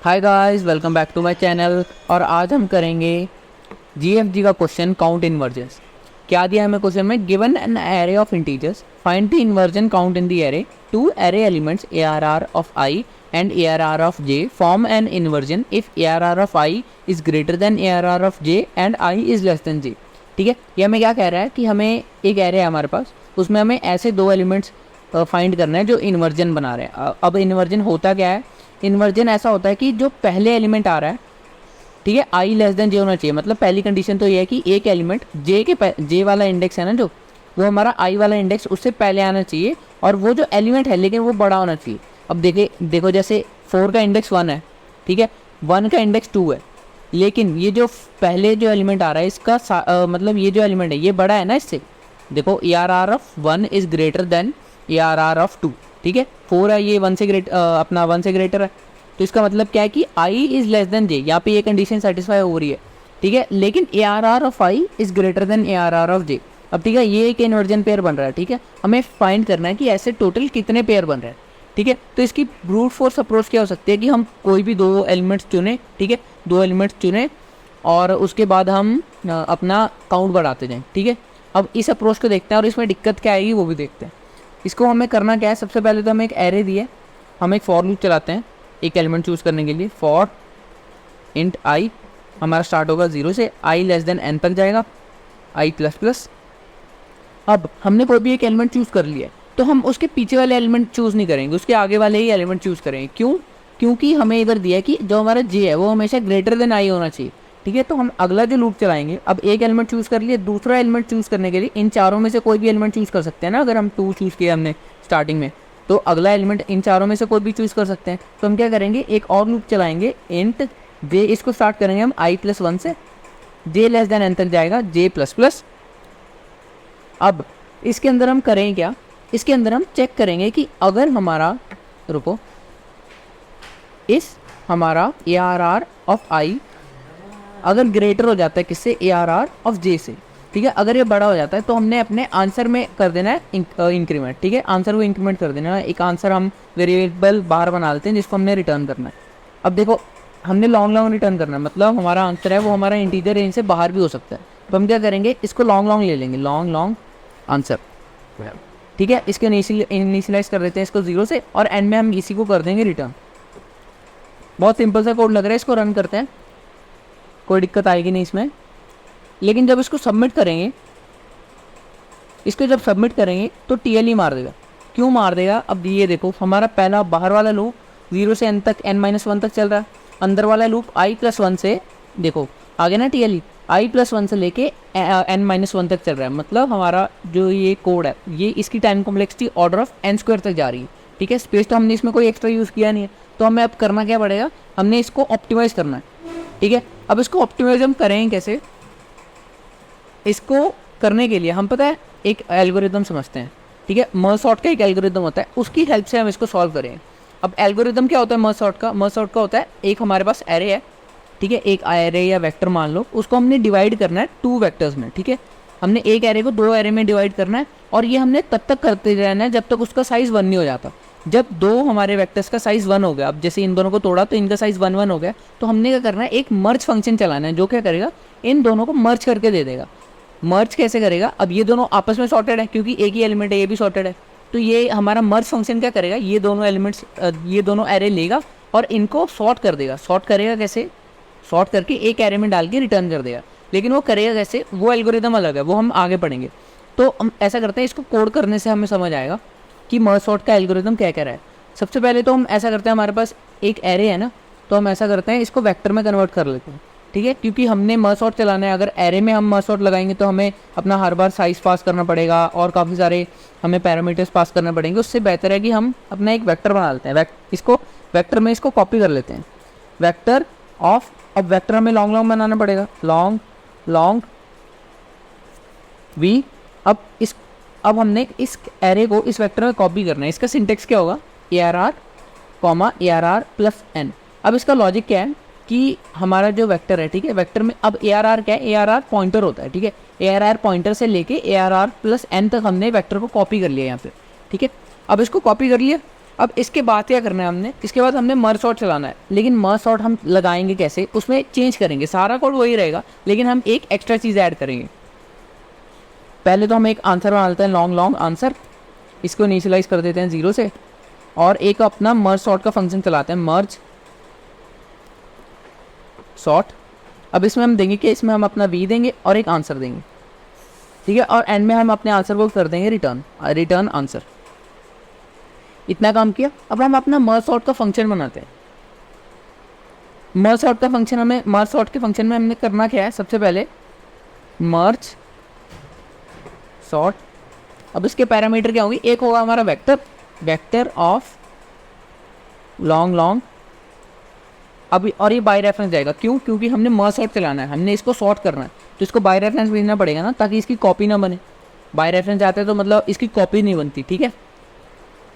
Hi guys, welcome back to my channel. और आज हम करेंगे जीएफजी का क्वेश्चन काउंट इन्वर्जन्स। क्या दिया हमें क्वेश्चन में? Given an array of integers, find the inversion count in the array, two array elements ARR ऑफ i and ARR of j form an inversion if ARR of i is greater than ARR of j and i is less than j। ठीक है, ये हमें क्या कह रहा है कि हमें एक एरे है हमारे पास, उसमें हमें ऐसे दो एलिमेंट्स फाइंड करना है जो इन्वर्जन बना रहे हैं। अब इन्वर्जन होता क्या है? इन्वर्जन ऐसा होता है कि जो पहले एलिमेंट आ रहा है, ठीक है, आई लेस देन जे होना चाहिए। मतलब पहली कंडीशन तो ये है कि एक एलिमेंट जे वाला इंडेक्स है ना, जो वो हमारा आई वाला इंडेक्स उससे पहले आना चाहिए, और वो जो एलिमेंट है लेकिन वो बड़ा होना चाहिए। अब देखो जैसे 4 का इंडेक्स 1 है, ठीक है, 1 का इंडेक्स 2 है, लेकिन ये जो पहले जो एलिमेंट आ रहा है इसका मतलब ये जो एलिमेंट है ये बड़ा है ना इससे। देखो ARR of 1 is greater than ARR of 2, ठीक है, 4 है, ये 1 से ग्रेटर है, तो इसका मतलब क्या है कि i is less than j। यहाँ पे ये कंडीशन सेटिस्फाई हो रही है, ठीक है, लेकिन ARR ऑफ i is greater than ARR of j। अब ठीक है, ये एक इन्वर्जन पेयर बन रहा है, ठीक है, हमें फाइंड करना है कि ऐसे टोटल कितने पेयर बन रहे हैं, ठीक है। तो इसकी ब्रूट फोर्स अप्रोच क्या हो सकती है कि हम कोई भी दो एलिमेंट्स चुने, ठीक है, दो एलिमेंट्स चुने और उसके बाद हम अपना काउंट बढ़ाते जाएं, ठीक है। अब इस अप्रोच को देखते हैं और इसमें दिक्कत क्या आएगी वो भी देखते हैं। इसको हमें करना क्या है? सबसे पहले तो हमें एक एरे दी है, हम एक फॉर लूप चलाते हैं एक एलिमेंट चूज़ करने के लिए। फॉर इंट आई हमारा स्टार्ट होगा 0 से, i लेस देन n तक जाएगा, i प्लस प्लस। अब हमने कोई भी एक एलिमेंट चूज़ कर लिया है तो हम उसके पीछे वाले एलिमेंट चूज़ नहीं करेंगे, उसके आगे वाले ही एलिमेंट चूज़ करेंगे। क्यों? क्योंकि हमें इधर दिया है कि जो हमारा j है वो हमेशा ग्रेटर देन i होना चाहिए, ठीक है। तो हम अगला जो लूप चलाएंगे, अब एक एलिमेंट चूज़ कर लिए, दूसरा एलिमेंट चूज़ करने के लिए इन चारों में से कोई भी एलिमेंट चूज़ कर सकते हैं ना। अगर हम 2 चूज़ किया हमने स्टार्टिंग में, तो अगला एलिमेंट इन चारों में से कोई भी चूज़ कर सकते हैं। तो हम क्या करेंगे, एक और लूप चलाएंगे इंट j, इसको स्टार्ट करेंगे हम i प्लस 1 से, j लेस देन n तक जाएगा j प्लस प्लस। अब इसके अंदर हम करें क्या? इसके अंदर हम चेक करेंगे कि अगर हमारा हमारा ARR ऑफ i अगर ग्रेटर हो जाता है किससे? ARR ऑफ j से, ठीक है। अगर ये बड़ा हो जाता है तो हमने अपने आंसर में कर देना है इंक्रीमेंट, ठीक है, आंसर को इंक्रीमेंट कर देना है। एक आंसर हम वेरिएबल बार बना लेते हैं जिसको हमने रिटर्न करना है। अब देखो हमने लॉन्ग रिटर्न करना है, मतलब हमारा आंसर है वो हमारा इंटीजर रेंज से बाहर भी हो सकता है। तो हम क्या करेंगे, इसको लॉन्ग ले लेंगे, लॉन्ग आंसर, ठीक है। इसके इनिशियलाइज कर देते हैं इसको 0 से, और एंड में हम इसी को कर देंगे रिटर्न। बहुत सिंपल सा कोड लग रहा है, इसको रन करते हैं, कोई दिक्कत आएगी नहीं इसमें। लेकिन जब इसको सबमिट करेंगे, तो TLE मार देगा। क्यों मार देगा? अब ये देखो हमारा पहला बाहर वाला लूप 0 से n तक n-1 तक चल रहा है, अंदर वाला लूप i प्लस 1 से, देखो आगे ना TLE i प्लस 1 से लेके n-1 तक चल रहा है। मतलब हमारा जो ये कोड है ये इसकी time complexity order of n² तक जा रही है, ठीक है। स्पेस तो हमने इसमें कोई एक्स्ट्रा यूज़ किया नहीं है, तो हमें अब करना क्या पड़ेगा, हमने इसको ऑप्टिमाइज़ करना है, ठीक है। अब इसको ऑप्टिमाइज हम करेंगे कैसे? इसको करने के लिए हम पता है एक एल्गोरिदम समझते हैं, ठीक है, मर्ज सॉर्ट का एक एल्गोरिदम होता है, उसकी हेल्प से हम इसको सॉल्व करेंगे। अब एल्गोरिदम क्या होता है मर्ज सॉर्ट का? मर्ज सॉर्ट का होता है, एक हमारे पास एरे है, ठीक है, एक एरे या वेक्टर मान लो, उसको हमने डिवाइड करना है 2 वेक्टर्स में, ठीक है। हमने एक एरे को 2 एरे में डिवाइड करना है, और ये हमने तब तक करते रहना है जब तक उसका साइज़ 1 नहीं हो जाता। जब 2 हमारे वेक्टर्स का साइज़ 1 हो गया, अब जैसे इन दोनों को तोड़ा तो इनका साइज़ 1 हो गया, तो हमने क्या करना है, एक मर्ज फंक्शन चलाना है जो क्या करेगा, इन दोनों को मर्ज करके दे देगा। मर्ज कैसे करेगा? अब ये दोनों आपस में सॉर्टेड है क्योंकि एक ही एलिमेंट है, ये भी सॉर्टेड है, तो ये हमारा मर्ज फंक्शन क्या करेगा, ये दोनों एलिमेंट्स ये दोनों एरे लेगा और इनको सॉर्ट कर देगा। सॉर्ट करेगा कैसे? सॉर्ट करके एक एरे में डाल के रिटर्न कर देगा। लेकिन वो करेगा कैसे, वो एल्गोरिदम अलग है, वो हम आगे पढ़ेंगे। तो हम ऐसा करते हैं, इसको कोड करने से हमें समझ आएगा कि मर्ज सॉर्ट का एल्गोरिदम क्या कह रहा है। सबसे पहले तो हम ऐसा करते हैं, हमारे पास एक एरे है ना, तो हम ऐसा करते हैं इसको वेक्टर में कन्वर्ट कर लेते हैं, ठीक है, क्योंकि हमने मर्ज सॉर्ट चलाना है। अगर एरे में हम मर्ज सॉर्ट लगाएंगे तो हमें अपना हर बार साइज़ पास करना पड़ेगा और काफ़ी सारे हमें पैरामीटर्स पास करने पड़ेंगे। उससे बेहतर है कि हम अपना एक वेक्टर बना लेते हैं, इसको वेक्टर में इसको कॉपी कर लेते हैं, वेक्टर ऑफ। अब वेक्टर हमें लॉन्ग बनाना पड़ेगा, लॉन्ग वी। अब हमने इस एरे को इस वेक्टर में कॉपी करना है। इसका सिंटेक्स क्या होगा, ARR प्लस n। अब इसका लॉजिक क्या है कि हमारा जो वेक्टर है, ठीक है, वेक्टर में अब ARR क्या है, ARR पॉइंटर होता है, ठीक है, ARR पॉइंटर से लेके ARR प्लस n तक हमने वेक्टर को कॉपी कर लिया यहाँ पे, ठीक है। अब इसको कॉपी कर लिया, अब इसके बाद क्या करना है हमने, इसके बाद हमने मर्ज सॉर्ट चलाना है, लेकिन मर्ज सॉर्ट हम लगाएंगे कैसे, उसमें चेंज करेंगे, सारा कोड वही रहेगा लेकिन हम एक एक्स्ट्रा चीज़ ऐड करेंगे। पहले तो हम एक आंसर बना लेते हैं, लॉन्ग आंसर, इसको इनिशियलाइज कर देते हैं 0 से, और एक अपना मर्ज सॉर्ट का फंक्शन चलाते हैं, मर्ज सॉर्ट। अब इसमें हम देंगे कि इसमें हम अपना v देंगे और एक आंसर देंगे, ठीक है, और एंड में हम अपने आंसर को कर देंगे रिटर्न आंसर। इतना काम किया। अब हम अपना मर्ज सॉर्ट का फंक्शन बनाते हैं। मर्ज सॉर्ट का फंक्शन मर्ज सॉर्ट के फंक्शन में हमने करना क्या है, सबसे पहले मर्ज सॉर्ट। अब इसके पैरामीटर क्या होंगे, एक होगा हमारा वेक्टर ऑफ लॉन्ग, अभी और ये बाय रेफरेंस जाएगा, क्यों, क्योंकि हमने मर्ज सॉर्ट चलाना है, हमने इसको सॉर्ट करना है, तो इसको बाय रेफरेंस भेजना पड़ेगा ना, ताकि इसकी कॉपी ना बने। बाय रेफरेंस जाता है तो मतलब इसकी कॉपी नहीं बनती, ठीक है।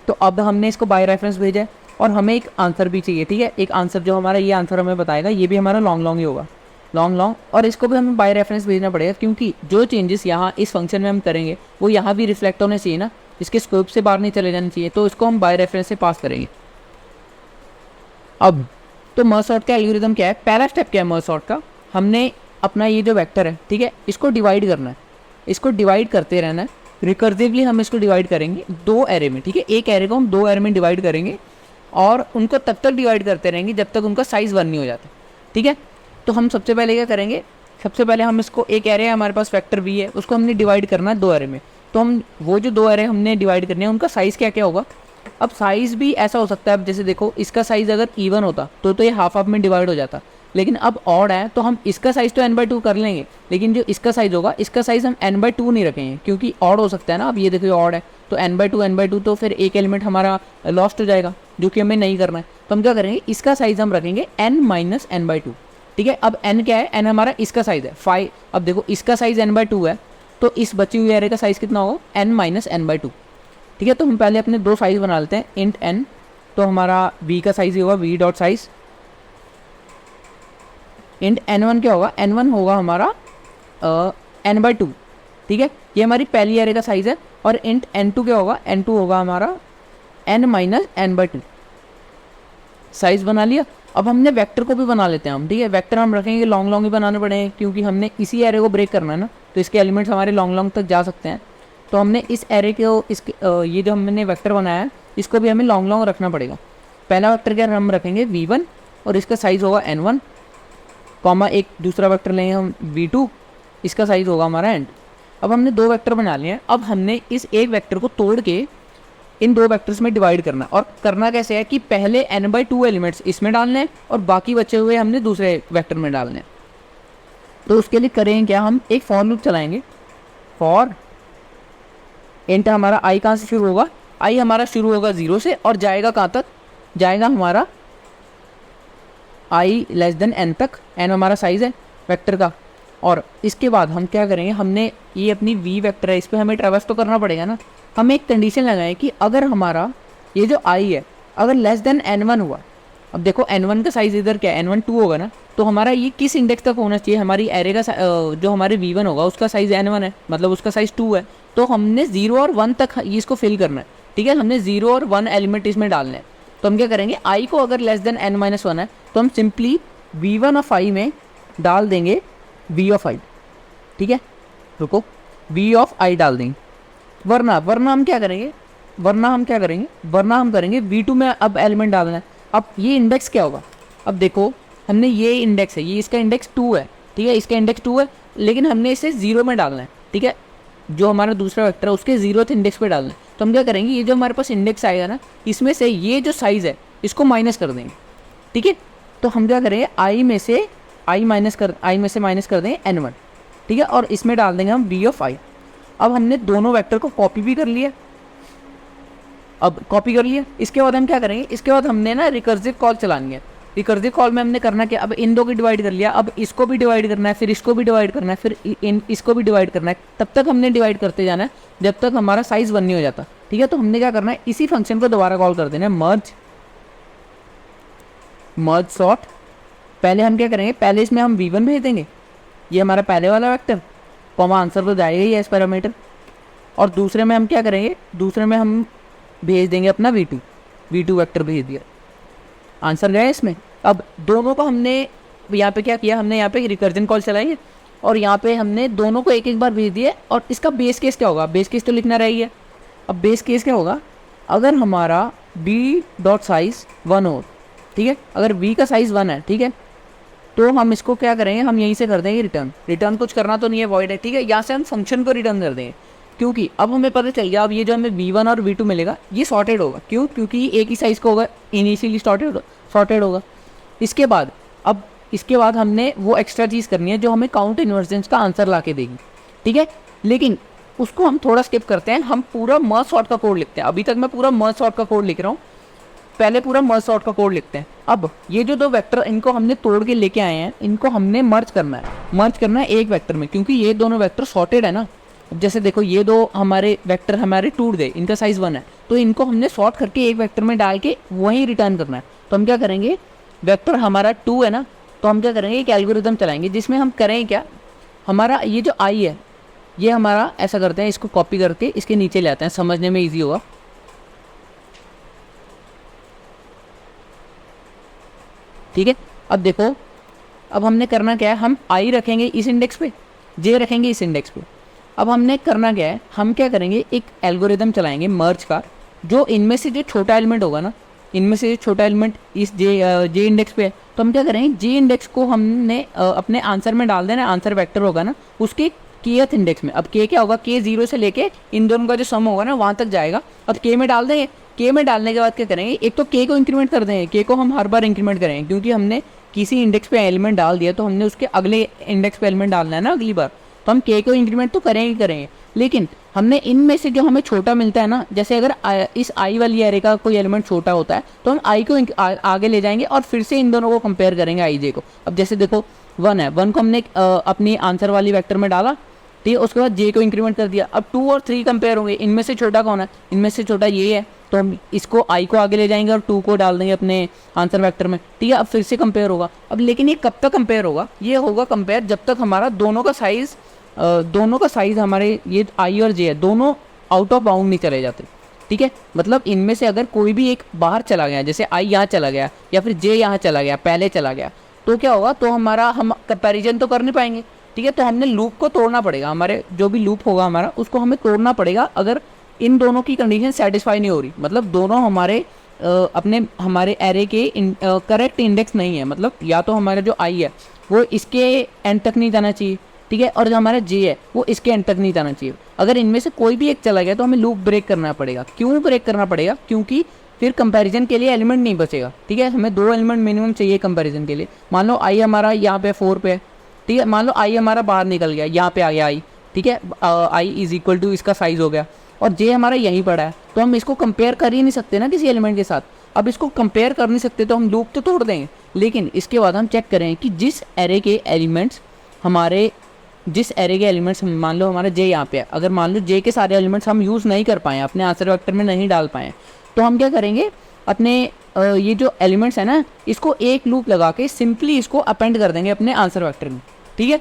तो अब हमने इसको बाय रेफरेंस भेजा है और हमें एक आंसर भी चाहिए, ठीक है, एक आंसर जो हमारा ये आंसर हमें बताएगा, ये भी हमारा लॉन्ग ही होगा, लॉन्ग, और इसको भी हमें बाय रेफरेंस भेजना पड़ेगा, क्योंकि जो चेंजेस यहाँ इस फंक्शन में हम करेंगे वो यहाँ भी रिफ्लेक्ट होने चाहिए ना, इसके स्कोप से बाहर नहीं चले जाने चाहिए, तो इसको हम बाय रेफरेंस से पास करेंगे। अब तो मर्ज सॉर्ट का एल्गोरिथम क्या है, पहला स्टेप क्या है मर्ज सॉर्ट का, हमने अपना ये जो वेक्टर है, ठीक है, इसको डिवाइड करना है, इसको डिवाइड करते रहना है, रिकर्सिवली हम इसको डिवाइड करेंगे 2 एरे में, ठीक है, एक एरे को हम 2 एरे में डिवाइड करेंगे और उनको तब तक डिवाइड करते रहेंगे जब तक उनका साइज़ 1 नहीं हो जाता, ठीक है। तो हम सबसे पहले क्या करेंगे, सबसे पहले हम इसको, एक एरे है हमारे पास वेक्टर v है, उसको हमने डिवाइड करना है 2 एरे में, तो हम वो जो 2 एरे हमने डिवाइड करने हैं उनका साइज़ क्या क्या होगा। अब साइज़ भी ऐसा हो सकता है, अब जैसे देखो इसका साइज़ अगर इवन होता तो ये हाफ में डिवाइड हो जाता, लेकिन अब ऑड है तो हम इसका साइज़ तो n/2 कर लेंगे, लेकिन जो इसका साइज़ होगा इसका साइज़ हम n/2 नहीं रखेंगे, क्योंकि ऑड हो सकता है ना। अब ये देखो ऑड है तो n/2 तो फिर एक एलिमेंट हमारा लॉस्ट हो जाएगा, जो कि हमें नहीं करना है। तो हम क्या करेंगे, इसका साइज़ हम रखेंगे n-n/2, ठीक है। अब n क्या है, n हमारा इसका साइज़ है 5। अब देखो इसका साइज़ n/2 है, तो इस बची हुई एरे का साइज़ कितना होगा, n-n/2, ठीक है। तो हम पहले अपने 2 साइज़ बना लेते हैं, इंट n, तो हमारा v का साइज़ होगा v.size, इंट n1 क्या होगा, n1 होगा हमारा n/2, ठीक है, ये हमारी पहली एरे का साइज़ है। और इंट n2 क्या होगा, n2 होगा हमारा n-n/2, साइज़ बना लिया। अब हमने वेक्टर को भी बना लेते हैं हम, ठीक है, वेक्टर हम रखेंगे लॉन्ग ही बनाने पड़ेंगे, क्योंकि हमने इसी एरे को ब्रेक करना है ना, तो इसके एलिमेंट्स हमारे लॉन्ग तक जा सकते हैं। तो हमने इस एरे को, इसके ये जो हमने वेक्टर बनाया है इसको भी हमें लॉन्ग रखना पड़ेगा। पहला वेक्टर क्या हम रखेंगे v1 और इसका साइज़ होगा n1, कॉमा एक दूसरा वेक्टर लेंगे हम v2, इसका साइज़ होगा हमारा n। अब हमने 2 वेक्टर बना लिए हैं। अब हमने इस एक वेक्टर को तोड़ के इन 2 वेक्टर्स में डिवाइड करना, और करना कैसे है कि पहले n/2 एलिमेंट्स इसमें डालने हैं और बाकी बचे हुए हमने दूसरे वेक्टर में डालने हैं। तो उसके लिए करेंगे क्या, हम एक फॉर लूप चलाएंगे, फॉर इंट हमारा i कहाँ से शुरू होगा, i हमारा शुरू होगा 0 से और जाएगा कहाँ तक, जाएगा हमारा i लेस देन n तक, n हमारा साइज़ है वेक्टर का। और इसके बाद हम क्या करेंगे, हमने ये अपनी v वेक्टर है, इस पर हमें ट्रैवर्स तो करना पड़ेगा ना। हम एक कंडीशन लगाएं कि अगर हमारा ये जो i है अगर लेस देन n1 हुआ, अब देखो n1 का साइज़ इधर क्या है, n1 2 होगा ना, तो हमारा ये किस इंडेक्स तक होना चाहिए, हमारी एरे का जो हमारे v1 होगा उसका साइज़ n1 है, मतलब उसका साइज़ 2 है, तो हमने 0 और 1 तक इसको फिल करना है, ठीक है। हमने 0 और 1 एलिमेंट इसमें डालने हैं। तो हम क्या करेंगे, i को अगर लेस देन n-1 है तो हम सिंपली v1 ऑफ i में डाल देंगे v ऑफ i, ठीक है, रुको, v ऑफ i डाल देंगे। वरना हम क्या करेंगे, वरना हम करेंगे v2 में अब एलिमेंट डालना है। अब ये इंडेक्स क्या होगा, अब देखो हमने ये इंडेक्स है, ये इसका इंडेक्स 2 है, ठीक है, इसका इंडेक्स 2 है, लेकिन हमने इसे 0 में डालना है, ठीक है, जो हमारा दूसरा वेक्टर है उसके 0th इंडेक्स पे डालना है। तो हम क्या करेंगे, ये जो हमारे पास इंडेक्स आएगा ना, इसमें से ये जो साइज़ है इसको माइनस कर देंगे, ठीक है। तो हम क्या करेंगे, i में से माइनस कर देंगे n1, ठीक है, और इसमें डाल देंगे हम v ऑफ i। अब हमने दोनों वेक्टर को कॉपी भी कर लिया, इसके बाद हम क्या करेंगे, इसके बाद हमने ना रिकर्सिव कॉल चलानी है। रिकर्सिव कॉल में हमने करना क्या, अब इन 2 की डिवाइड कर लिया, अब इसको भी डिवाइड करना है, फिर इसको भी डिवाइड करना है, फिर इसको भी डिवाइड करना है, तब तक हमने डिवाइड करते जाना है जब तक हमारा साइज़ 1 नहीं हो जाता, ठीक है। तो हमने क्या करना है, इसी फंक्शन को दोबारा कॉल कर देना है, मर्ज सॉर्ट। पहले हम क्या करेंगे, पहले इसमें हम v1 भेज देंगे, ये हमारा पहले वाला वेक्टर, कॉमा आंसर तो जाएगा ही एस पैरामीटर। और दूसरे में हम क्या करेंगे, दूसरे में हम भेज देंगे अपना v2, v2 वेक्टर भेज दिया। आंसर गया इसमें। अब दोनों को हमने यहाँ पे क्या किया, हमने यहाँ पे रिकर्जन कॉल चलाई है और यहाँ पे हमने दोनों को एक एक बार भेज दिया। और इसका बेस केस क्या होगा, बेस केस तो लिखना रहेगी। अब बेस केस क्या होगा, अगर हमारा b डॉट साइज 1 हो, ठीक है, अगर b का साइज़ 1 है, ठीक है, तो हम इसको क्या करेंगे, हम यहीं से कर देंगे रिटर्न कुछ करना तो नहीं है, वॉइड है, ठीक है, यहाँ से हम फंक्शन को रिटर्न कर देंगे। क्योंकि अब हमें पता चल गया, अब ये जो हमें v1 और v2 मिलेगा ये सॉर्टेड होगा। क्यों, क्योंकि एक ही साइज़ का होगा, इनिशियली सॉर्टेड होगा। इसके बाद हमने वो एक्स्ट्रा चीज़ करनी है जो हमें काउंट इन्वर्जेंस का आंसर ला के देगी, ठीक है। लेकिन उसको हम थोड़ा स्किप करते हैं, हम पूरा मर्ज सॉर्ट का कोड लिखते हैं। अभी तक मैं पूरा मर्ज सॉर्ट का कोड लिख रहा हूँ, पहले पूरा मर्ज सॉर्ट का कोड लिखते हैं। अब ये जो दो वेक्टर इनको हमने तोड़ के लेके आए हैं, इनको हमने मर्ज करना है एक वेक्टर में, क्योंकि ये दोनों वेक्टर सॉर्टेड है ना। अब जैसे देखो ये दो हमारे वेक्टर हमारे टूट गए, इनका साइज 1 है, तो इनको हमने सॉर्ट करके एक वेक्टर में डाल के वहीं रिटर्न करना है। तो हम क्या करेंगे, वेक्टर हमारा 2 है ना, तो हम क्या करेंगे, एक एल्गोरिदम चलाएंगे जिसमें हम करें क्या, हमारा ये जो आई है ये हमारा ऐसा करते हैं, इसको कॉपी करके इसके नीचे ले आते हैं, समझने में ईजी होगा। ठीक है, अब देखो, अब हमने करना क्या है, हम आई रखेंगे इस इंडेक्स पे, जे रखेंगे इस इंडेक्स पे। अब हमने करना क्या है, हम क्या करेंगे, एक एल्गोरिदम चलाएंगे मर्ज का, जो इनमें से जो छोटा एलिमेंट होगा ना, इनमें से जो छोटा एलिमेंट इस जे इंडेक्स पे है, तो हम क्या करेंगे, जे इंडेक्स को हमने अपने आंसर में डाल देना। आंसर वेक्टर होगा ना उसके केथ इंडेक्स में। अब के क्या होगा, के 0 से लेके इन दोनों का जो सम होगा ना वहाँ तक जाएगा। अब के में डाल देंगे, के में डालने के बाद क्या करेंगे, एक तो के को इंक्रीमेंट कर देंगे, के को हम हर बार इंक्रीमेंट करेंगे, क्योंकि हमने किसी इंडेक्स पे एलिमेंट डाल दिया तो हमने उसके अगले इंडेक्स पे एलिमेंट डालना है ना अगली बार, तो हम के को इंक्रीमेंट तो करेंगे। लेकिन हमने इनमें से जो हमें छोटा मिलता है ना, जैसे अगर इस आई वाली एरे का कोई एलिमेंट छोटा होता है तो हम आई को आगे ले जाएंगे और फिर से इन दोनों को कंपेयर करेंगे आई जे को। अब जैसे देखो 1 है, 1 को हमने अपनी आंसर वाली वेक्टर में डाला, ठीक है, उसके बाद जे को इंक्रीमेंट कर दिया। अब 2 और 3 कंपेयर होंगे, इनमें से छोटा कौन है, इनमें से छोटा ये है, तो हम इसको आई को आगे ले जाएंगे और 2 को डाल देंगे अपने आंसर वेक्टर में, ठीक है। अब फिर से कंपेयर होगा। अब लेकिन ये कब तक कंपेयर होगा, ये होगा कंपेयर जब तक हमारा दोनों का साइज हमारे ये आई और जे है दोनों आउट ऑफ बाउंड नहीं चले जाते, ठीक है। मतलब इनमें से अगर कोई भी एक बाहर चला गया, जैसे आई यहाँ चला गया या फिर जे यहाँ चला गया, पहले चला गया, तो क्या होगा, तो हम कंपैरिजन तो कर नहीं पाएंगे, ठीक है। तो हमने लूप को तोड़ना पड़ेगा, हमारे जो भी लूप होगा हमारा उसको हमें तोड़ना पड़ेगा अगर इन दोनों की कंडीशन सेटिस्फाई नहीं हो रही। मतलब दोनों हमारे एरे के करेक्ट इंडेक्स नहीं है, मतलब या तो हमारा जो आई है वो इसके एंड तक नहीं जाना चाहिए, ठीक है, और जो हमारा जे है वो इसके एंड तक नहीं जाना चाहिए। अगर इनमें से कोई भी एक चला गया तो हमें लूप ब्रेक करना पड़ेगा। क्यों ब्रेक करना पड़ेगा, क्योंकि फिर कंपैरिजन के लिए एलिमेंट नहीं बचेगा, ठीक है। हमें 2 एलिमेंट मिनिमम चाहिए कंपैरिजन के लिए। मान लो आई हमारा यहाँ पे 4 पे है, ठीक है, मान लो आई हमारा बाहर निकल गया, यहाँ पे आ गया आई, ठीक है, आई इज इक्वल टू इसका साइज हो गया, और जे हमारा यहीं पड़ा है, तो हम इसको कंपेयर कर ही नहीं सकते ना किसी एलिमेंट के साथ। अब इसको कंपेयर कर नहीं सकते तो हम लूप तो तोड़ देंगे, लेकिन इसके बाद हम चेक करें कि जिस एरे के एलिमेंट्स मान लो हमारा जे यहाँ पे है, अगर मान लो जे के सारे एलिमेंट्स हम यूज़ नहीं कर पाए, अपने आंसर वेक्टर में नहीं डाल पाए, तो हम क्या करेंगे, अपने ये जो एलिमेंट्स है ना इसको एक लूप लगा के सिंपली इसको अपेंड कर देंगे अपने आंसर वेक्टर में, ठीक है।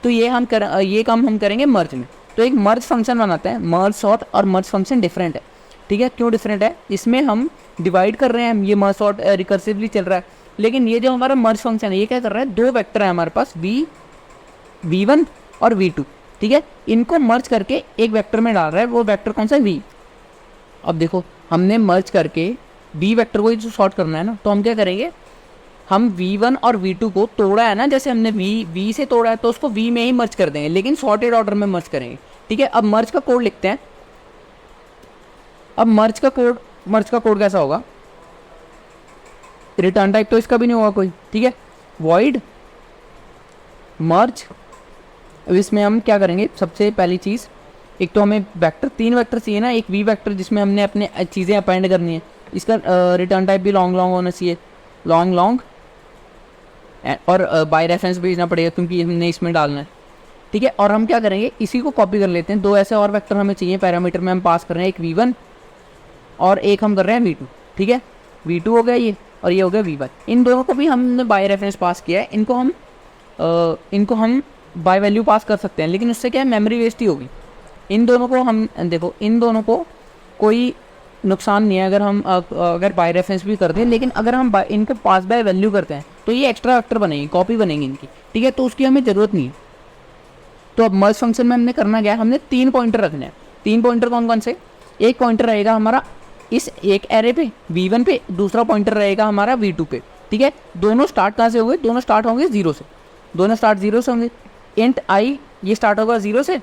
तो ये काम हम करेंगे मर्ज में। तो एक मर्ज फंक्शन बनाते हैं, मर्ज सॉर्ट और मर्ज फंक्शन डिफरेंट है, ठीक है। क्यों डिफरेंट है, इसमें हम डिवाइड कर रहे हैं, ये मर्ज सॉर्ट रिकर्सिवली चल रहा है, लेकिन ये जो हमारा मर्ज फंक्शन है ये क्या कर रहा है, 2 वेक्टर है हमारे पास v1 और v2, ठीक है, इनको मर्ज करके एक वेक्टर में डाल रहा है, वो वेक्टर कौन सा है, v। अब देखो हमने मर्ज करके b वेक्टर को जो सॉर्ट करना है ना, तो हम क्या करेंगे, हम v1 और v2 को तोड़ा है ना, जैसे हमने v से तोड़ा है तो उसको v में ही मर्ज कर देंगे, लेकिन सॉर्टेड ऑर्डर में मर्ज करेंगे, ठीक है। अब मर्ज का कोड लिखते हैं। अब मर्ज का कोड कैसा होगा, रिटर्न टाइप तो इसका भी नहीं होगा कोई, ठीक है, वॉइड मर्ज। अब इसमें हम क्या करेंगे, सबसे पहली चीज़, एक तो हमें वेक्टर 3 वेक्टर चाहिए ना, एक वी वेक्टर जिसमें हमने अपने चीज़ें अपेंड करनी है, इसका रिटर्न टाइप भी लॉन्ग होना चाहिए, लॉन्ग, और बाय रेफरेंस भेजना पड़ेगा क्योंकि हमने इसमें डालना है, ठीक है। और हम क्या करेंगे, इसी को कॉपी कर लेते हैं, 2 ऐसे और वेक्टर हमें चाहिए, पैरामीटर में हम पास कर रहे हैं, एक v1 और एक हम कर रहे हैं v2, ठीक है, v2 हो गया ये और ये हो गया v1। इन दोनों को भी हमने बाय रेफरेंस पास किया है, इनको हम बाय वैल्यू पास कर सकते हैं, लेकिन उससे क्या है, मेमोरी वेस्ट ही होगी। इन दोनों को हम देखो, इन दोनों को कोई नुकसान नहीं है अगर हम अगर बाय रेफरेंस भी करते हैं, लेकिन अगर हम इनके पास बाय वैल्यू करते हैं तो ये एक्स्ट्रा वेक्टर बनेगी, कॉपी बनेगी इनकी, ठीक है, तो उसकी हमें ज़रूरत नहीं है। तो अब मर्ज फंक्शन में हमने करना क्या है, हमने 3 पॉइंटर रखने हैं। 3 पॉइंटर कौन कौन से, एक पॉइंटर रहेगा हमारा इस एक एरे पे v1 पे, दूसरा पॉइंटर रहेगा हमारा v2 पे, ठीक है। दोनों स्टार्ट कहाँ से होंगे, दोनों स्टार्ट होंगे 0 से, दोनों स्टार्ट 0 से होंगे। इंट आई ये स्टार्ट होगा 0 से,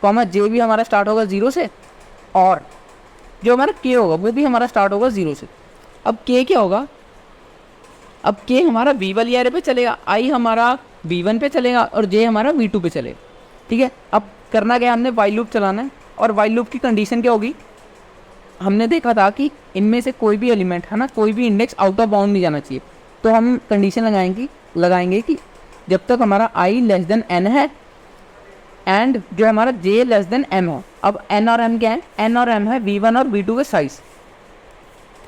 कॉमा जे भी हमारा स्टार्ट होगा 0 से, और जो हमारा के होगा वो भी हमारा स्टार्ट होगा 0 से। अब के क्या होगा, अब के हमारा v वाली एरे पे चलेगा, आई हमारा v1 पे चलेगा और जे हमारा v2 पे चलेगा, ठीक है। अब करना क्या, हमने वाइल लूप चलाना है, और वाइल लूप की कंडीशन क्या होगी, हमने देखा था कि इनमें से कोई भी एलिमेंट है ना, कोई भी इंडेक्स आउट ऑफ बाउंड नहीं जाना चाहिए। तो हम कंडीशन लगाएंगे कि जब तक हमारा i लेस देन n है एंड जो हमारा j लेस देन m हो। अब n और m क्या है, n और m है v1 और v2 के साइज,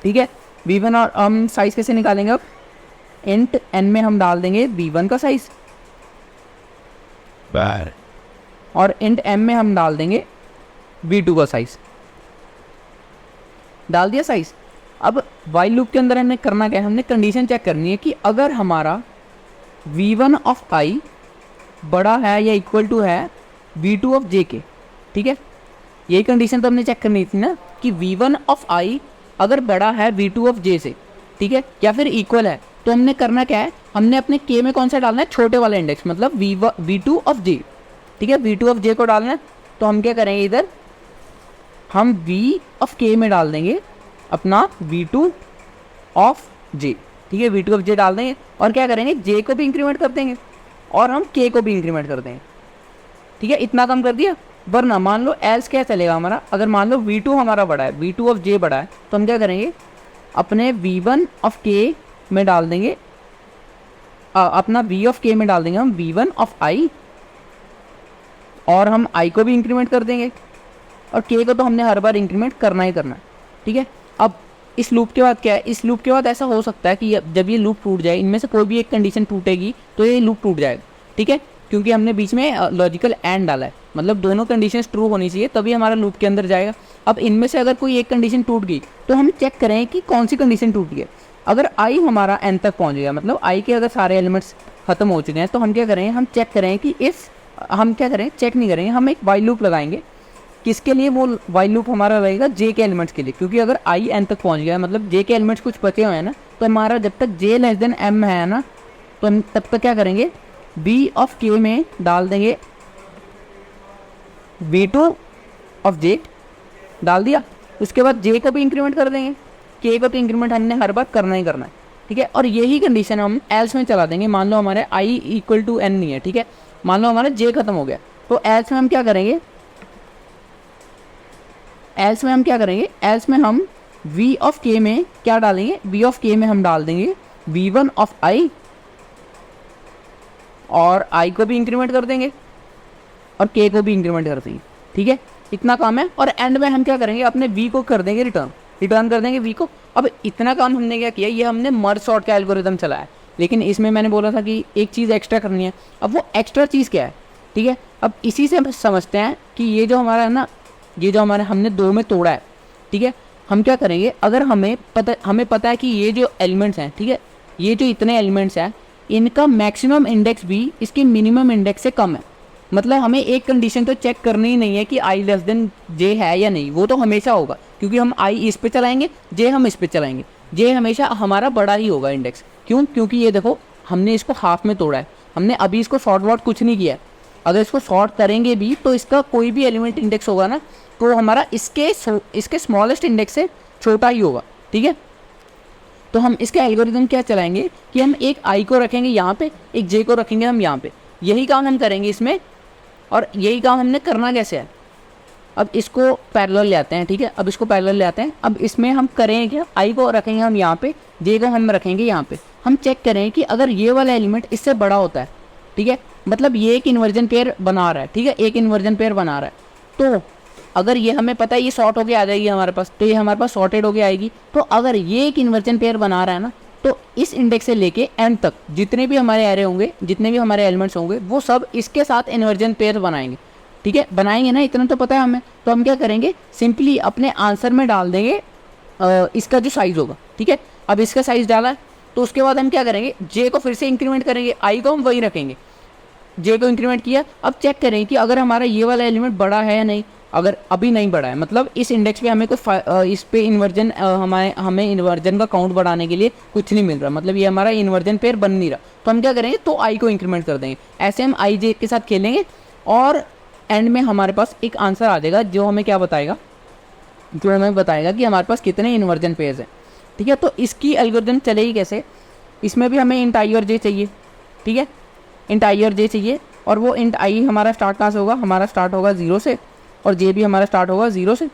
ठीक है। v1 और हम साइज कैसे निकालेंगे, अब इंट n में हम डाल देंगे v1 का साइज और इंट m में हम डाल देंगे v2 का साइज, डाल दिया साइज। अब वाइल लूप के अंदर हमने करना क्या है, हमने कंडीशन चेक करनी है कि अगर हमारा v1 ऑफ i बड़ा है या इक्वल टू है v2 ऑफ j के, ठीक है। यही कंडीशन तो हमने चेक करनी थी ना कि v1 ऑफ i अगर बड़ा है v2 ऑफ j से, ठीक है, या फिर इक्वल है, तो हमने करना क्या है, हमने अपने k में कौन सा डालना है, छोटे वाला इंडेक्स, मतलब v2 ऑफ j, ठीक है, v2 ऑफ j को डालना है। तो हम क्या करेंगे, इधर हम v ऑफ k में डाल देंगे अपना v2 ऑफ j, ठीक है, v2 ऑफ j डाल देंगे और क्या करेंगे, j को भी इंक्रीमेंट कर देंगे और हम k को भी इंक्रीमेंट कर देंगे, ठीक है। इतना कम कर दिया। वरना मान लो एल्स क्या चलेगा हमारा, अगर मान लो v2 हमारा बड़ा है, v2 ऑफ j बड़ा है, तो हम क्या करेंगे, अपने v1 ऑफ k में डाल देंगे अपना v ऑफ k में डाल देंगे हम v1 ऑफ i और हम i को भी इंक्रीमेंट कर देंगे और k को तो हमने हर बार इंक्रीमेंट करना ही करना है, ठीक है। अब इस लूप के बाद क्या है, इस लूप के बाद ऐसा हो सकता है कि जब ये लूप टूट जाए, इनमें से कोई भी एक कंडीशन टूटेगी तो ये लूप टूट जाएगा, ठीक है, क्योंकि हमने बीच में लॉजिकल एंड डाला है, मतलब दोनों कंडीशंस ट्रू होनी चाहिए तभी हमारा लूप के अंदर जाएगा। अब इनमें से अगर कोई एक कंडीशन टूट गई तो हम चेक करें कि कौन सी कंडीशन टूट गई है। अगर i हमारा n तक पहुंच गया, मतलब i के अगर सारे एलिमेंट्स खत्म हो चुके हैं, तो हम क्या करेंगे, हम चेक करें कि हम क्या करें, चेक नहीं करेंगे, हम एक वाइल लूप लगाएंगे। किसके लिए, वो वाइल लूप हमारा रहेगा j के एलिमेंट्स के लिए, क्योंकि अगर i n तक पहुंच गया मतलब j के एलिमेंट्स कुछ बचे हुए हैं ना, तो हमारा जब तक j लेस देन m है ना, तो हम तब तक क्या करेंगे, b ऑफ k में डाल देंगे v2 ऑफ j, डाल दिया। उसके बाद j को भी इंक्रीमेंट कर देंगे, k को तो इंक्रीमेंट हमने हर बार करना ही करना है, ठीक है। और यही कंडीशन हम एल्स में चला देंगे। मान लो हमारे i इक्वल टू n नहीं है, ठीक है, मान लो हमारा j खत्म हो गया, तो एल्स में हम क्या करेंगे, एल्स में हम v ऑफ k में क्या डालेंगे, v ऑफ k में हम डाल देंगे v1 ऑफ i और i को भी इंक्रीमेंट कर देंगे और k को भी इंक्रीमेंट कर देंगे, ठीक है। इतना काम है। और एंड में हम क्या करेंगे, अपने v को कर देंगे रिटर्न कर देंगे v को। अब इतना काम हमने क्या किया, ये हमने मर्ज सॉर्ट का एल्गोरिथम चलाया, लेकिन इसमें मैंने बोला था कि एक चीज़ एक्स्ट्रा करनी है। अब वो एक्स्ट्रा चीज़ क्या है, ठीक है। अब इसी से हम समझते हैं कि ये जो हमारा है ना, ये जो हमारे हमने 2 में तोड़ा है, ठीक है, हम क्या करेंगे, अगर हमें पता है कि ये जो एलिमेंट्स हैं, ठीक है, ये जो इतने एलिमेंट्स हैं, इनका मैक्सिमम इंडेक्स भी इसके मिनिमम इंडेक्स से कम है, मतलब हमें एक कंडीशन तो चेक करनी ही नहीं है कि i लेस देन j है या नहीं, वो तो हमेशा होगा, क्योंकि हम i इस पे चलाएंगे, j हम इस पे चलाएंगे, j हमेशा हमारा बड़ा ही होगा इंडेक्स। क्यों, क्योंकि ये देखो हमने इसको हाफ में तोड़ा है, हमने अभी इसको शॉर्ट वॉट कुछ नहीं किया। अगर इसको शॉर्ट करेंगे भी तो इसका कोई भी एलिमेंट इंडेक्स होगा ना, तो हमारा इसके स्मॉलेस्ट इंडेक्स से छोटा ही होगा, ठीक है। तो हम इसका एल्गोरिथम क्या चलाएंगे कि हम एक i को रखेंगे यहाँ पे, एक j को रखेंगे हम यहाँ पे, यही काम हम करेंगे इसमें। और यही काम हमने करना कैसे है, अब इसको पैरेलल ले आते हैं, ठीक है, अब इसको पैरेलल ले आते हैं। अब इसमें हम करेंगे क्या, i को रखेंगे हम यहाँ पे, j को हम रखेंगे यहाँ पे। हम चेक करें कि अगर ये वाला एलिमेंट इससे बड़ा होता है, ठीक है, मतलब ये एक इन्वर्जन पेयर बना रहा है, ठीक है, एक इन्वर्जन पेयर बना रहा है, तो अगर ये हमें पता है ये शॉर्ट होके आ जाएगी हमारे पास, तो ये हमारे पास शॉर्टेड होके आएगी। तो अगर ये एक इन्वर्जन पेयर बना रहा है ना, तो इस इंडेक्स से लेके एंड तक जितने भी हमारे एरे होंगे, जितने भी हमारे एलिमेंट्स होंगे, वो सब इसके साथ इन्वर्जन पेयर बनाएंगे, ठीक है, बनाएंगे ना, इतना तो पता है हमें। तो हम क्या करेंगे, सिंपली अपने आंसर में डाल देंगे इसका जो साइज़ होगा, ठीक है। अब इसका साइज़ डाला है तो उसके बाद हम क्या करेंगे, जे को फिर से इंक्रीमेंट करेंगे, आई को हम वही रखेंगे, जे को इंक्रीमेंट किया। अब चेक करें कि अगर हमारा ये वाला एलिमेंट बड़ा है या नहीं। अगर अभी नहीं बढ़ा है, मतलब इस इंडेक्स पे हमें कोई इस पे इन्वर्जन हमें इन्वर्जन का काउंट बढ़ाने के लिए कुछ नहीं मिल रहा, मतलब ये हमारा इन्वर्जन पेयर बन नहीं रहा, तो हम क्या करेंगे, तो आई को इंक्रीमेंट कर देंगे। ऐसे हम आई जे के साथ खेलेंगे और एंड में हमारे पास एक आंसर आ जाएगा जो हमें क्या बताएगा, जो हमें बताएगा कि हमारे पास कितने इन्वर्जन पेयर्स हैं, ठीक है। तो इसकी एल्गोरिथम चलेगी कैसे, इसमें भी हमें इंट आई और जे चाहिए, ठीक है, इंट आई और जे चाहिए। और वो इंट आई हमारा स्टार्ट कहाँ से होगा, हमारा स्टार्ट होगा 0 से, और जे भी हमारा स्टार्ट होगा 0 से।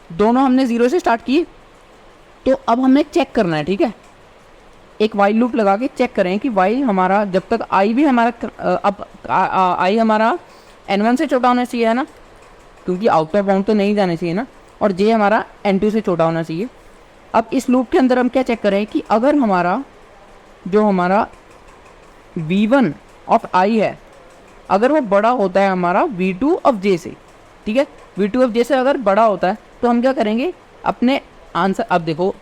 दोनों हमने 0 से स्टार्ट किए। तो अब हमें चेक करना है, ठीक है, एक वाइल लूप लगा के चेक करें कि वाइल हमारा जब तक आई भी हमारा अब आई हमारा n1 से छोटा होना चाहिए, है ना, क्योंकि आउटपुट बाउंड तो नहीं जाना चाहिए ना, और जे हमारा n2 से छोटा होना चाहिए। अब इस लूप के अंदर हम क्या चेक करें कि अगर हमारा जो हमारा v1 ऑफ आई है, अगर वो बड़ा होता है हमारा v2 ऑफ जे से, ठीक है, v2 ऑफ जे से अगर बड़ा होता है तो हम क्या करेंगे अपने आंसर। अब देखो,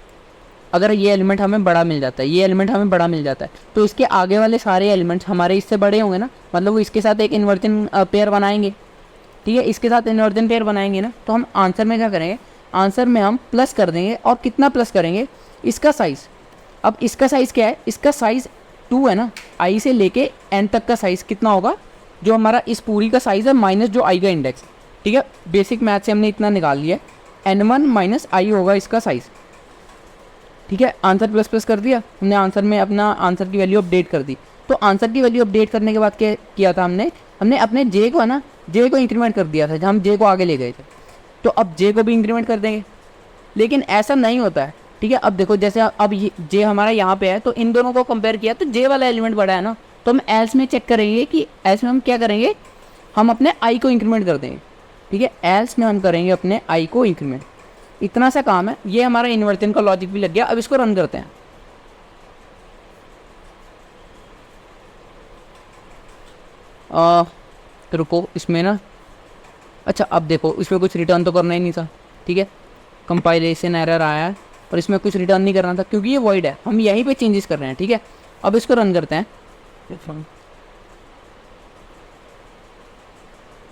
अगर ये एलिमेंट हमें बड़ा मिल जाता है, ये एलिमेंट हमें बड़ा मिल जाता है, तो इसके आगे वाले सारे एलिमेंट्स हमारे इससे बड़े होंगे ना, मतलब वो इसके साथ एक इन्वर्जन पेयर बनाएंगे, ठीक है, इसके साथ इन्वर्जन पेयर बनाएंगे ना। तो हम आंसर में क्या करेंगे, आंसर में हम प्लस कर देंगे, और कितना प्लस करेंगे, इसका साइज़। अब इसका साइज़ क्या है, इसका साइज़ 2 है ना, आई से लेके एन तक का साइज़ कितना होगा, जो हमारा इस पूरी का साइज़ है माइनस जो आई का इंडेक्स, ठीक है। बेसिक मैथ से हमने इतना निकाल लिया, n1 माइनस आई होगा इसका साइज़, ठीक है। आंसर प्लस प्लस कर दिया हमने, आंसर में अपना आंसर की वैल्यू अपडेट कर दी। तो आंसर की वैल्यू अपडेट करने के बाद क्या किया था हमने अपने जे को, है ना, जे को इंक्रीमेंट कर दिया था, जब हम जे को आगे ले गए थे। तो अब जे को भी इंक्रीमेंट कर देंगे, लेकिन ऐसा नहीं होता है, ठीक है। अब देखो, जैसे अब ये जे हमारा यहाँ पे है, तो इन दोनों को कंपेयर किया तो जे वाला एलिमेंट बड़ा है ना, तो हम एल्स में चेक करेंगे कि एल्स में हम क्या करेंगे, हम अपने आई को इंक्रीमेंट कर देंगे, ठीक है। एल्स में हम करेंगे अपने आई को इंक्रीमेंट। इतना सा काम है, ये हमारा इन्वर्जन का लॉजिक भी लग गया। अब इसको रन करते हैं। तो रुको, इसमें ना, अच्छा अब देखो, इसमें कुछ रिटर्न तो करना ही नहीं था, ठीक है, कंपाइलेशन एरर आया है, और इसमें कुछ रिटर्न नहीं करना था क्योंकि ये वॉइड है, हम यहीं पे चेंजेस कर रहे हैं, ठीक है। अब इसको रन करते हैं,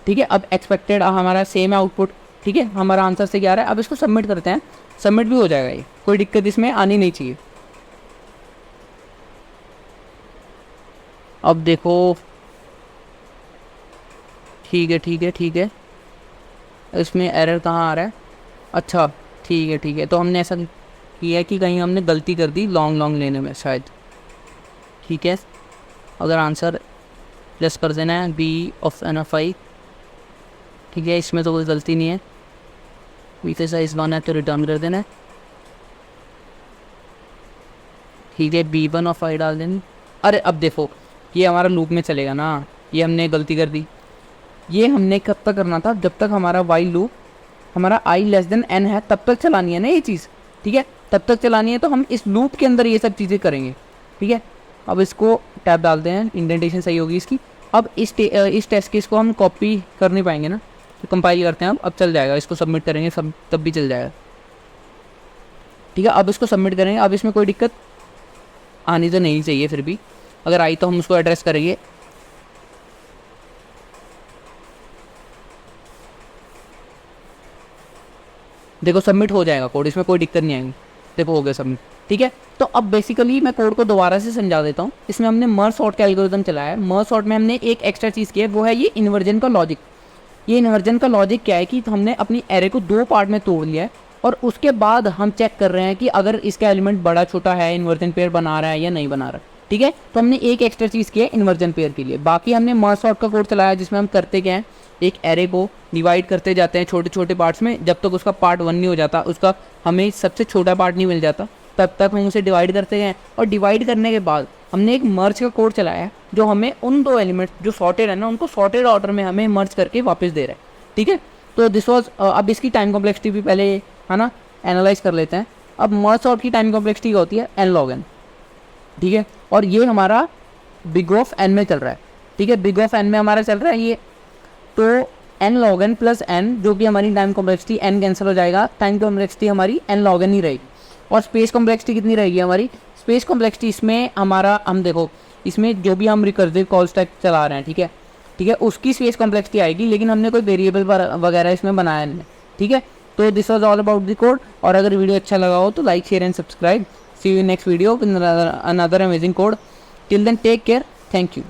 ठीक है। अब एक्सपेक्टेड हमारा सेम है आउटपुट, ठीक है, हमारा आंसर से क्या आ रहा है। अब इसको सबमिट करते हैं, सबमिट भी हो जाएगा, ये कोई दिक्कत इसमें आनी नहीं चाहिए। अब देखो, ठीक है ठीक है ठीक है, इसमें एरर कहाँ आ रहा है, अच्छा ठीक है, तो हमने ऐसा किया है कि कहीं हमने गलती कर दी लॉन्ग लॉन्ग लेने में शायद, ठीक है। अगर आंसर प्लस कर देना है B of N F I, ठीक है, इसमें तो कोई गलती नहीं है, बी से साइज 1 है तो रिटर्न कर देना है, ठीक है। b1 ऑफ आई डाल देंगे। अरे अब देखो, ये हमारा लूप में चलेगा ना, ये हमने गलती कर दी। ये हमने कब तक करना था, जब तक हमारा वाइल लूप हमारा i लेस देन n है तब तक चलानी है ना ये चीज़, ठीक है, तब तक चलानी है। तो हम इस लूप के अंदर ये सब चीज़ें करेंगे, ठीक है। अब इसको टैब डालते हैं, इंडेंटेशन सही होगी इसकी। अब इस टेस्ट केस को हम कॉपी कर नहीं पाएंगे ना, तो कंपाइल करते हैं। अब चल जाएगा, इसको सबमिट करेंगे, सब तब भी चल जाएगा, ठीक है। अब इसको सबमिट करेंगे, अब इसमें कोई दिक्कत आनी तो नहीं चाहिए, फिर भी अगर आई तो हम उसको एड्रेस करेंगे। देखो सबमिट हो जाएगा कोड, इसमें कोई दिक्कत नहीं आएगी, देखो हो गया सबमिट, ठीक है। तो अब बेसिकली मैं कोड को दोबारा से समझा देता हूँ। इसमें हमने मर्ज सॉर्ट का एल्गोरिथम चलाया है। मर्ज सॉर्ट में हमने एक एक्स्ट्रा चीज़ की है, वो है ये इन्वर्जन का लॉजिक। ये इन्वर्जन का लॉजिक क्या है कि हमने अपनी एरे को 2 पार्ट में तोड़ लिया है, और उसके बाद हम चेक कर रहे हैं कि अगर इसका एलिमेंट बड़ा छोटा है, इन्वर्जन पेयर बना रहा है या नहीं बना रहा, ठीक है। तो हमने एक एक्स्ट्रा चीज़ की है इन्वर्जन पेयर के लिए। बाकी हमने मर्ज सॉर्ट का कोड चलाया, जिसमें हम करते क्या हैं, एक एरे को डिवाइड करते जाते हैं छोटे छोटे पार्ट्स में, जब तक उसका पार्ट 1 नहीं हो जाता, उसका हमें सबसे छोटा पार्ट नहीं मिल जाता, तब तक हम उसे डिवाइड करते हैं। और डिवाइड करने के बाद हमने एक मर्ज का कोड चलाया है, जो हमें उन 2 एलिमेंट्स जो सॉर्टेड है ना, उनको सॉर्टेड ऑर्डर में हमें मर्ज करके वापस दे रहा है, ठीक है। तो दिस वॉज, अब इसकी टाइम कॉम्प्लेक्सिटी भी पहले, है ना, एनालाइज कर लेते हैं। अब मर्ज सॉर्ट की टाइम कॉम्प्लेक्सिटी होती है n log n, ठीक है, और ये हमारा बिग ऑफ n में चल रहा है, ठीक है, बिग ऑफ n में हमारा चल रहा है ये। तो N log N plus N, जो कि हमारी टाइम कॉम्प्लेक्सिटी एन कैंसिल हो जाएगा, टाइम कॉम्प्लेक्सिटी हमारी एन लॉग एन ही रहेगी। और स्पेस कॉम्प्लेक्सिटी कितनी रहेगी हमारी, स्पेस कॉम्प्लेक्सिटी इसमें हमारा, हम देखो इसमें जो भी हम रिकर्सिव कॉल स्टैक चला रहे हैं, ठीक है, उसकी स्पेस कॉम्प्लेक्सिटी आएगी, लेकिन हमने कोई वेरिएबल वगैरह इसमें बनाया नहीं, ठीक है। तो this was all about the code. और अगर वीडियो अच्छा लगा हो तो like, share and subscribe. See you next video with another amazing code. Till then take care, thank you.